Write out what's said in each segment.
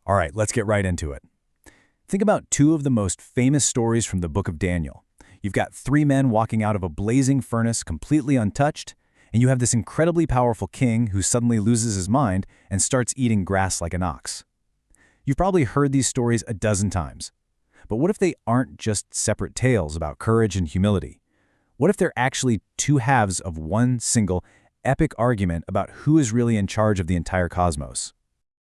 All right, let's get right into it. Think about two of the most famous stories from the book of Daniel. You've got three men walking out of a blazing furnace completely untouched, and you have this incredibly powerful king who suddenly loses his mind and starts eating grass like an ox. You've probably heard these stories a dozen times. But what if they aren't just separate tales about courage and humility? What if they're actually two halves of one single, epic argument about who is really in charge of the entire cosmos?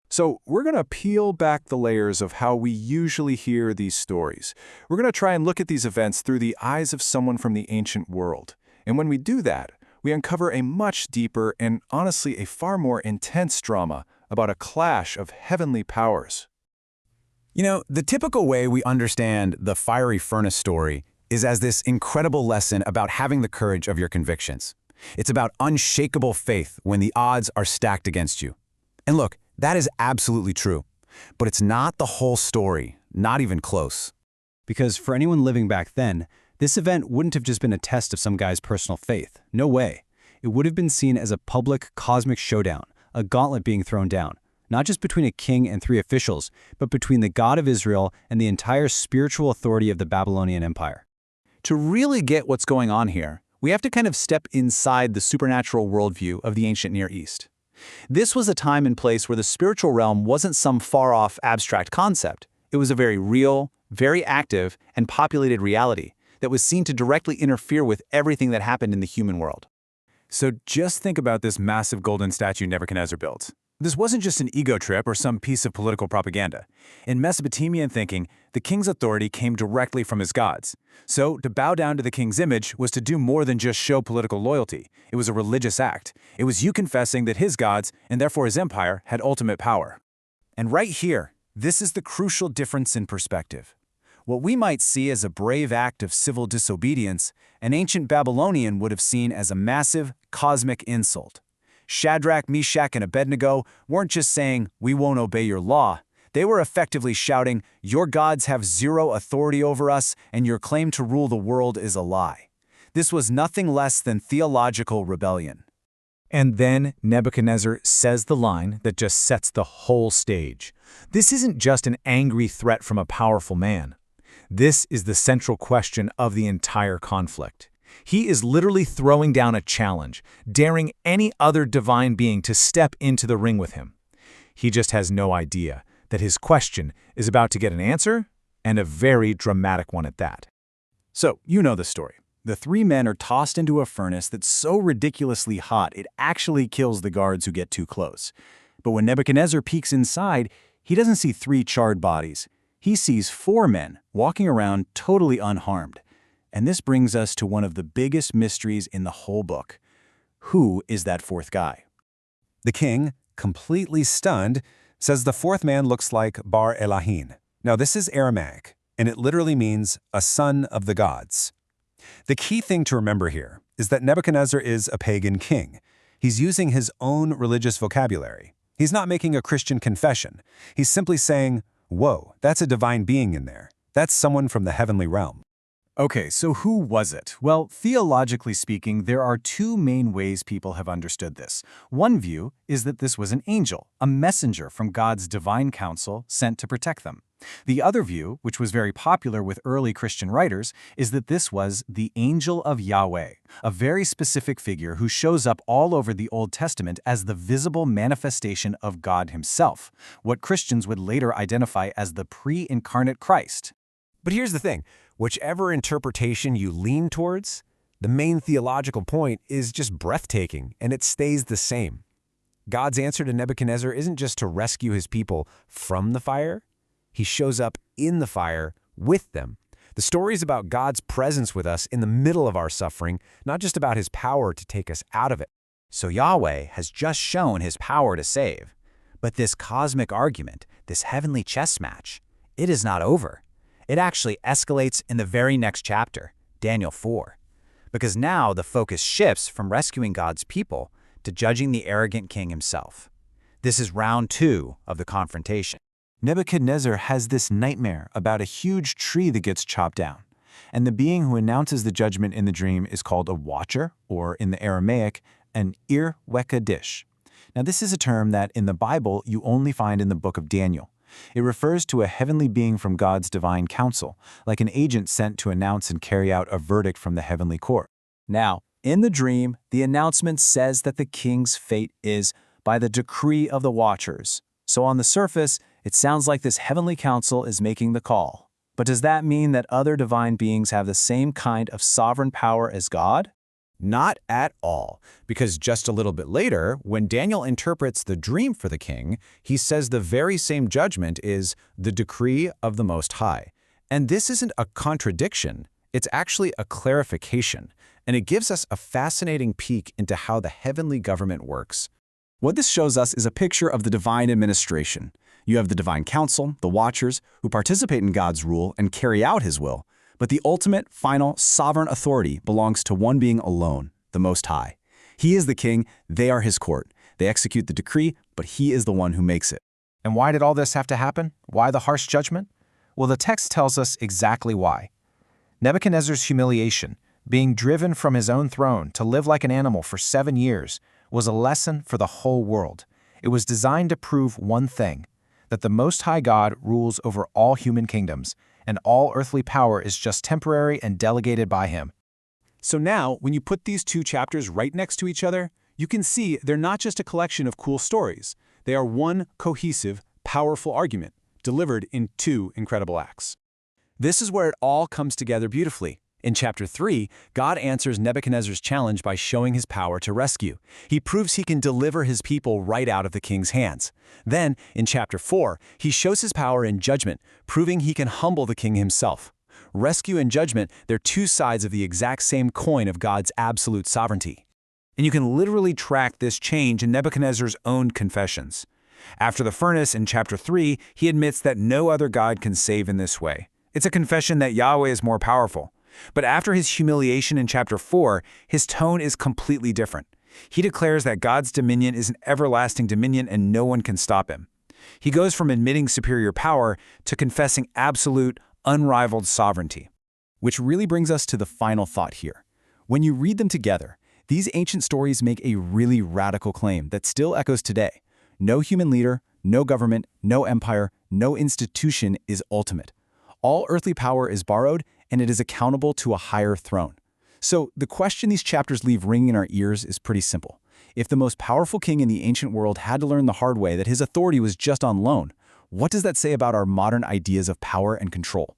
So we're going to peel back the layers of how we usually hear these stories. We're going to try and look at these events through the eyes of someone from the ancient world. And when we do that, we uncover a much deeper and honestly a far more intense drama about a clash of heavenly powers. You know, the typical way we understand the fiery furnace story is as this incredible lesson about having the courage of your convictions. It's about unshakable faith when the odds are stacked against you. And look, that is absolutely true. But it's not the whole story, not even close. Because for anyone living back then, this event wouldn't have just been a test of some guy's personal faith. No way. It would have been seen as a public cosmic showdown, a gauntlet being thrown down, not just between a king and three officials, but between the God of Israel and the entire spiritual authority of the Babylonian Empire. To really get what's going on here, we have to kind of step inside the supernatural worldview of the ancient Near East. This was a time and place where the spiritual realm wasn't some far-off abstract concept. It was a very real, very active, and populated reality that was seen to directly interfere with everything that happened in the human world. So just think about this massive golden statue Nebuchadnezzar built. This wasn't just an ego trip or some piece of political propaganda. In Mesopotamian thinking, the king's authority came directly from his gods. So to bow down to the king's image was to do more than just show political loyalty. It was a religious act. It was you confessing that his gods, and therefore his empire, had ultimate power. And right here, this is the crucial difference in perspective. What we might see as a brave act of civil disobedience, an ancient Babylonian would have seen as a massive, cosmic insult. Shadrach, Meshach, and Abednego weren't just saying, "We won't obey your law." They were effectively shouting, "Your gods have zero authority over us, and your claim to rule the world is a lie." This was nothing less than theological rebellion. And then Nebuchadnezzar says the line that just sets the whole stage. This isn't just an angry threat from a powerful man. This is the central question of the entire conflict. He is literally throwing down a challenge, daring any other divine being to step into the ring with him. He just has no idea that his question is about to get an answer, and a very dramatic one at that. So, you know the story. The three men are tossed into a furnace that's so ridiculously hot it actually kills the guards who get too close. But when Nebuchadnezzar peeks inside, he doesn't see three charred bodies. He sees four men walking around totally unharmed. And this brings us to one of the biggest mysteries in the whole book. Who is that fourth guy? The king, completely stunned, says the fourth man looks like elahin. Now this is Aramaic, and it literally means a son of the gods. The key thing to remember here is that Nebuchadnezzar is a pagan king. He's using his own religious vocabulary. He's not making a Christian confession. He's simply saying, "Whoa, that's a divine being in there. That's someone from the heavenly realm." Okay, so who was it? Well, theologically speaking, there are two main ways people have understood this. One view is that this was an angel, a messenger from God's divine counsel sent to protect them. The other view, which was very popular with early Christian writers, is that this was the angel of Yahweh, a very specific figure who shows up all over the Old Testament as the visible manifestation of God himself, what Christians would later identify as the pre-incarnate Christ. But here's the thing. Whichever interpretation you lean towards, the main theological point is just breathtaking, and it stays the same. God's answer to Nebuchadnezzar isn't just to rescue his people from the fire. He shows up in the fire with them. The story is about God's presence with us in the middle of our suffering, not just about his power to take us out of it. So Yahweh has just shown his power to save. But this cosmic argument, this heavenly chess match, it is not over. It actually escalates in the very next chapter, Daniel 4, because now the focus shifts from rescuing God's people to judging the arrogant king himself. This is round 2 of the confrontation. Nebuchadnezzar has this nightmare about a huge tree that gets chopped down, and the being who announces the judgment in the dream is called a watcher, or in the Aramaic, an ir-wekadish. Now this is a term that in the Bible you only find in the book of Daniel. It refers to a heavenly being from God's divine council, like an agent sent to announce and carry out a verdict from the heavenly court. Now, in the dream, the announcement says that the king's fate is by the decree of the watchers. So on the surface, it sounds like this heavenly council is making the call. But does that mean that other divine beings have the same kind of sovereign power as God? Not at all, because just a little bit later, when Daniel interprets the dream for the king, he says the very same judgment is the decree of the Most High. And this isn't a contradiction, it's actually a clarification, and it gives us a fascinating peek into how the heavenly government works. What this shows us is a picture of the divine administration. You have the divine council, the watchers, who participate in God's rule and carry out his will. But the ultimate, final, sovereign authority belongs to one being alone, the Most High. He is the king, they are his court. They execute the decree, but he is the one who makes it. And why did all this have to happen? Why the harsh judgment? Well, the text tells us exactly why. Nebuchadnezzar's humiliation, being driven from his own throne to live like an animal for 7 years, was a lesson for the whole world. It was designed to prove one thing, that the Most High God rules over all human kingdoms, and all earthly power is just temporary and delegated by him. So now, when you put these two chapters right next to each other, you can see they're not just a collection of cool stories. They are one cohesive, powerful argument, delivered in two incredible acts. This is where it all comes together beautifully. In chapter 3, God answers Nebuchadnezzar's challenge by showing his power to rescue. He proves he can deliver his people right out of the king's hands. Then, in chapter 4, he shows his power in judgment, proving he can humble the king himself. Rescue and judgment, they're two sides of the exact same coin of God's absolute sovereignty. And you can literally track this change in Nebuchadnezzar's own confessions. After the furnace in chapter 3, he admits that no other God can save in this way. It's a confession that Yahweh is more powerful. But after his humiliation in chapter 4, his tone is completely different. He declares that God's dominion is an everlasting dominion and no one can stop him. He goes from admitting superior power to confessing absolute, unrivaled sovereignty. Which really brings us to the final thought here. When you read them together, these ancient stories make a really radical claim that still echoes today. No human leader, no government, no empire, no institution is ultimate. All earthly power is borrowed, and it is accountable to a higher throne. So the question these chapters leave ringing in our ears is pretty simple. If the most powerful king in the ancient world had to learn the hard way that his authority was just on loan, what does that say about our modern ideas of power and control?